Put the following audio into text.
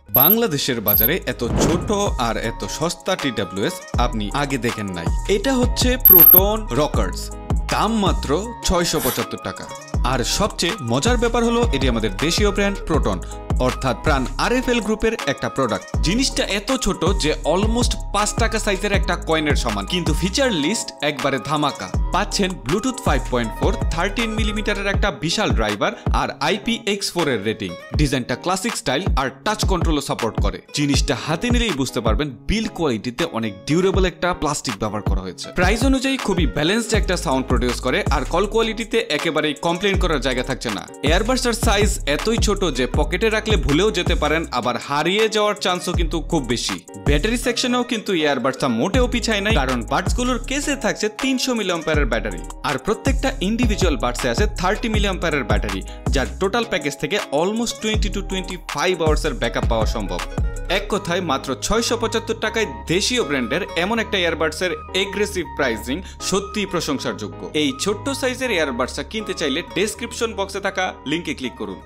বাংলাদেশের বাজারে এত ছোট আর এত সস্তা টিডব্লিউএস আপনি আগে দেখেন নাই। এটা হচ্ছে প্রোটন রকার্স, দাম মাত্র ৬৭৫ টাকা। আর সবচেয়ে মজার ব্যাপার হলো এটি আমাদের দেশীয় ব্র্যান্ড প্রোটন, অর্থাৎ প্রাণ RFL গ্রুপের একটা প্রোডাক্ট। জিনিসটা এত ছোট যে অলমোস্ট ৫ টাকা সাইজের একটা কয়েনের সমান, কিন্তু ফিচার লিস্ট একবারে ধামাকা। পাচ্ছেন ব্লুটুথ 5.4 13 মিলিমিটারের একটা বিশাল ড্রাইভার আর IPX4 এর রেটিং। ডিজাইনটা ক্লাসিক স্টাইল আর টাচ কন্ট্রোলও সাপোর্ট করে। জিনিসটা হাতে নিলেই বুঝতে পারবেন বিল্ড কোয়ালিটিতে অনেক ডিউরেবল একটা প্লাস্টিক ব্যবহার করা হয়েছে। প্রাইস অনুযায়ী খুবই ব্যালেন্সড একটা সাউন্ড প্রডিউস করে, আর কল কোয়ালিটিতে একেবারেই কমপ্লেন করার জায়গা থাকছে না। এয়ারবাডসের সাইজ এতই ছোট যে পকেটে রাখলে ভুলেও যেতে পারেন, আবার হারিয়ে যাওয়ার চান্সও কিন্তু খুব বেশি। ব্যাটারি সেকশনেও কিন্তু এয়ারবাডসটা মোটেও পিছায় নাই, কারণ বাডসগুলোর কেসে থাকছে ৩০০ মিলিঅ্যাম্পিয়ারের ব্যাটারি, আর প্রত্যেকটা ইন্ডিভিজুয়াল বাডসে আছে 30 মিলিঅ্যাম্পিয়ারের ব্যাটারি, যার টোটাল প্যাকেজ থেকে অলমোস্ট 20 to 25 আওয়ার্সের ব্যাকআপ পাওয়া সম্ভব। এক কথায় মাত্র ৬৭৫ টাকায় দেশীয় ব্র্যান্ডের এমন একটা ইয়ারবাডসের এগ্রেসিভ প্রাইসিং সত্যিই প্রশংসার যোগ্য। এই ছোট্ট সাইজের ইয়ারবাডসটা কিনতে চাইলে ডেসক্রিপশন বক্সে থাকা লিংকে ক্লিক করুন।